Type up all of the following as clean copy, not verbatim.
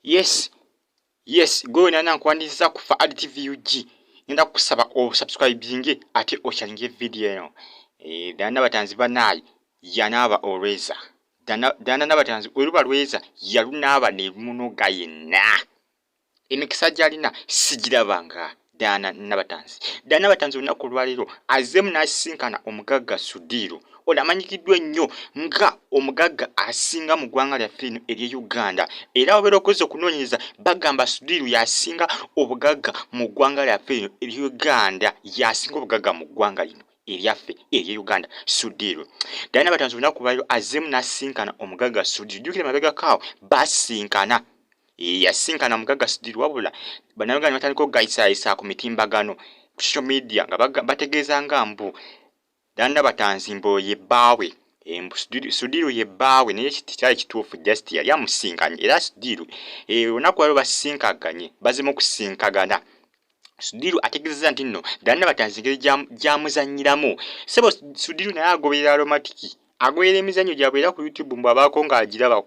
Yes, go na nkwandiza ku Fahad TV UG. Nenda kusaba o subscribinge ate oshalinge video eno. Dana batanzi banayi yanaba olweza. Dana nabatanzi oluba lweza yalunaba ne muno gayena. Emikisa jalina sigirabanga Dana nabatanzi. Dana nabatanzi unaku lwaliro azemu nasinkana omugagga Sudiru. Olamanyikiddwa nnyo nga omugagga asinga mu ggwanga lya ffino eri Uganda era obeera okoze okunoonyereza bagamba Sudiru yasinga obugagga mu ggwanga lya ffino eri Uganda yasinga obugagga mu ggwanga lino eryaffe eri Uganda Sudiru. Dana batanzi lunaku lwaliro azemu nasinkana omugagga Sudiru jjukira mabega kaawo basinkana yasinkana omugagga Sudiru wabula bannayuganda batandika okugayisayisa ku mitimbagano ku social media nga bategeeza nga mbu Dana batanzi mbo yebbaawe Sudiru yebbaawe naye kyali kituufu just yali amusinkanye era Sudiru olunaku lwaliro basinkaganye bazemu okusinkagana. Sudiru ategeezezza nti nno Dana batanzi engeri gyamuzannyiramu sebo Sudiru naye agoberera aromatiki agoberera emizannyo gyabwe era ku YouTube mbu abaako ng'agiraba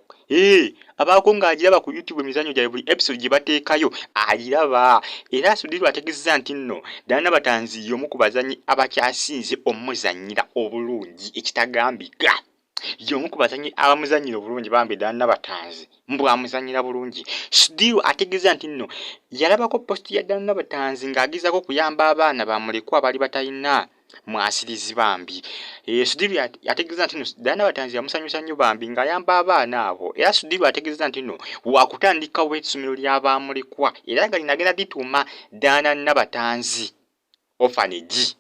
abaako ng'agiraba ku YouTube emizannyo gyabwe buli episode gye bateekayo agiraba era Sudiru ategeezezza nti nno Dana batanzi y'omu ku bazannyi abakyasinze omuzannyira obulungi ekitagambika y'omu ku bazannyi abamuzannyira obulungi bambi Dana batanzi mbu amuzannyira bulungi. Sudiru ategeeza nti nno yalabako post ya Dana batanzi ng'agezaako kuyamba abaana bamulekwa abali batalina mwasirizi bambi. Sudiru ategeeza nti nno Dana batanzi yamusanyusa nnyo bambi ng'ayamba abaana abo era Sudiru ategeeza nti nno wakutandikawo essomero ly'abamulekwa era nga linagenda lituuma Dana Nabatanzi orphanage.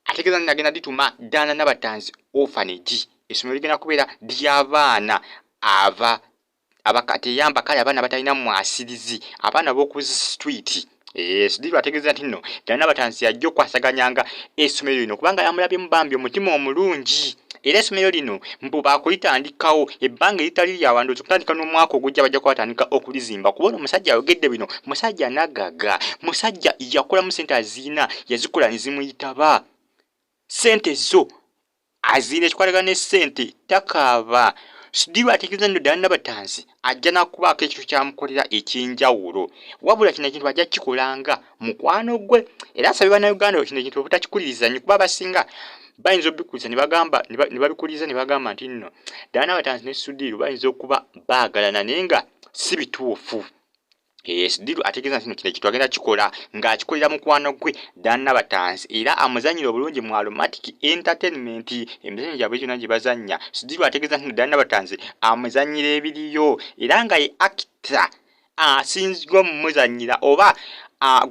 Ategeeza nti nagenda lituuma Dana Nabatanzi orphanage essomero ligenda kubeera ly'abaana abakateyamba kale abaana batalina mwasirizi abaana b'oku street. Sudiru ategeeza nti nno Dana Batanzi yajja okwasaganyanga essomero lino kubanga yamulabyemu bambi omutima omulungi era essomero lino mbu baakulitandikawo ebbanga eritali lya wandoozi okutandika n'omwaka ogujja bajja kubatandika okulizimba kubona omusajja ayogedde bino musajja nagaga musajja yakolamu ssente aziina yazikola ne zimuyitaba ssente zo aziina ekikwatagana n'essente takaaba. Sudiru ategeeza nno Dana Batanzi ajja n'akubaako ekintu kyamukolera eky'enjawulo wabula kino ekintu ajja kikolanga mukwano gwe era asabye bannayuganda kino ekintu obutakikuliriza nnyo kuba abasinga bayinza obbikuliriza ne babikuliriza ne bagamba nti nno Dana Batanzi ne Sudiru bayinza okuba baagalana naye nga si bituufu. Sudiru ategeeza nti kino ekintu agenda kikola ng'akikolera mukwano gwe Dana Batanzi era amuzannyira obulungi mu Aromatic Entertainment emizannyo gyabwe gyonna gye bazannya. Sudiru ategeeza nti Dana Batanzi amuzannyira ebiriyo era nga ye actor asinzirwa mu muzannyira oba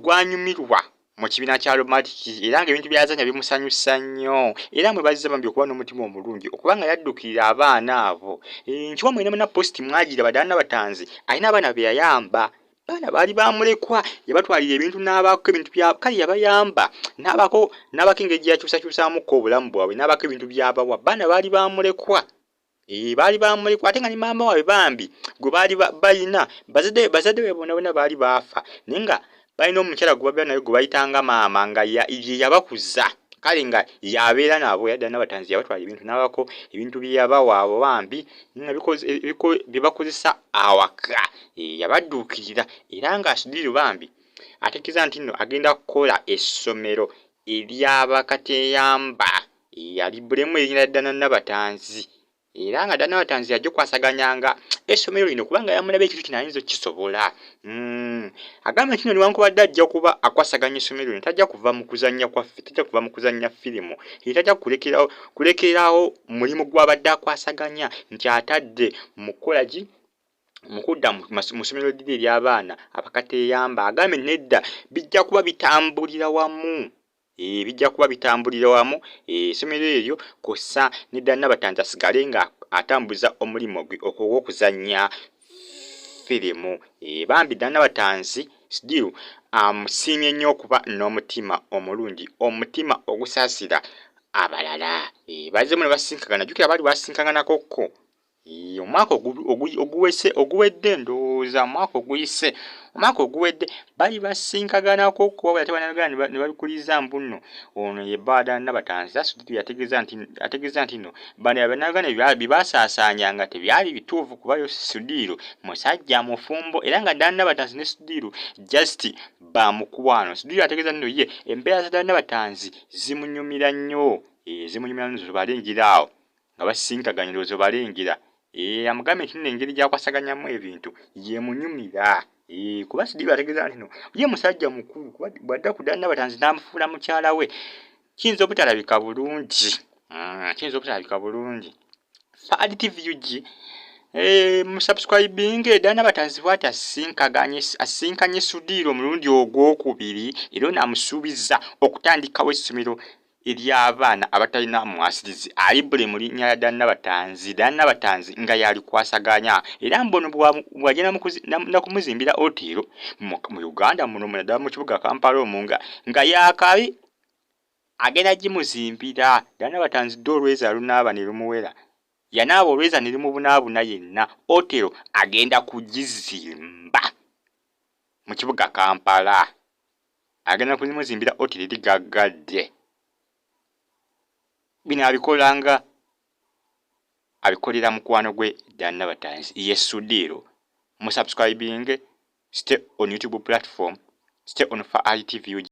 gwanyumirwa mu kibiina kya Aromatic era ng'ebintu byazanya bimusanyusa nnyo era mwebazizza bambi okuba n'omutima omulungi okuba nga yaddukirira abaana abo. Nkiwa mwena na post mwagiraba Dana Batanzi alina abaana be yayamba baana baali bamulekwa yabatwalira ebintu n'abaako ebintu byabo kale yabayamba n'abako engeri gye yakyusakyusaamuko obulamu bwabwe n'abako ebintu byabawa baana baali bamulekwa baali bamulekwa ate nga ne maama waabwe bambi gwe baali balina bazadde be bonna baali baafa naye nga balina omukyala gwe babeera naye gwe bayitanga maama nga ye yabakuza kale nga yabeera nabo ya Dana Batanzi yabatwala ebintu n'abako ebintu bye yabawa abo bambi nga bye bakozesa awaka yabadduukirira era nga Sudiru bambi ategeeza nti nno agenda kukola essomero ery'abakateyamba alibulemu erinnya Dana Nabatanzi era nga Dana Batanzi ajja okwasaganyanga essomero lino kubanga yamulaba ekintu kino ayinza okukisobola. Agamba kino newankubadde ajja kuba akwasaganya essomero lino tajja kuva mu kuzannya kwaffe tajja kuva mu kuzannya firimu tajja kulekeraawo mulimu gw'abadde akwasaganya nti atadde mu kolagi mu kudda mu ssomero liri ery'abaana abakateyamba agambe nedda bijja kuba bitambulira wamu bijja kuba bitambulira wamu essomero eryo kossa ne Dana Batanzi asigale nga atambuza omulimu gwe ogw'okuzannya firimu. Bambi Dana Batanzi Sudiru amusiimye nnyo okuba n'omutima omulungi omutima ogusaasira abalala. Bazze ne basinkagana jjukira baali basinkaganakokko omwaka oguwedde ndowooza ndowooza mwaka oguyise omwaka oguwedde bali basinkaganako kuba tebanagana ne babikuliza mbuno ono ye Bada Nabatanzi Sudiru yategeeza nti no bano abanagana bibasaasaanyanga tebyali bituufu kuba yo Sudiru musajja mufumbo era nga Dada Nabatanzi ne Sudiru just bamukwano. Sudiru yategeeza nti no ye embeera za Dada Nabatanzi zimunyumira nnyo zimunyumira nnyo zobalengiraawo nga basinkaganyiro zobalengera amugambye nti engeri gy'akwasaganyamu ebintu yemunyumira kuba Sudiru ategeeza nti no ye musajja mukulu kuba bwadda ku Dada Nabatanzi n'amufuula mukyala we kiyinza obutalabika bulungi Fahad TV UG musubscribing Dada Nabatanzi bw'ati asinkanye Sudiru omulundi ogwokubiri era n'amusuubiza okutandikawo essomero ery'abaana abatalina mwasirizi alibule mu linnya lya Dada Nabatanzi nga yalikwasaganya era mbono bwagenda kumuzimbira otero mu Uganda muno naddala mu kibuga Kampala omunga nga yakabi agenda gimuzimbira. Dada Nabatanzi olweza lunaaba ne lumuwera yanaaba olweza ne limubunaabuna yenna otero agenda kugizimba mu kibuga Kampala agenda kuzimuzimbira otero erigaggadde. Bino abikolanga abikolera mukwano gwe Dada Nabatanzi ye Sudiru. Musubscribing, stay on YouTube platform, stay on Fahad TV UG.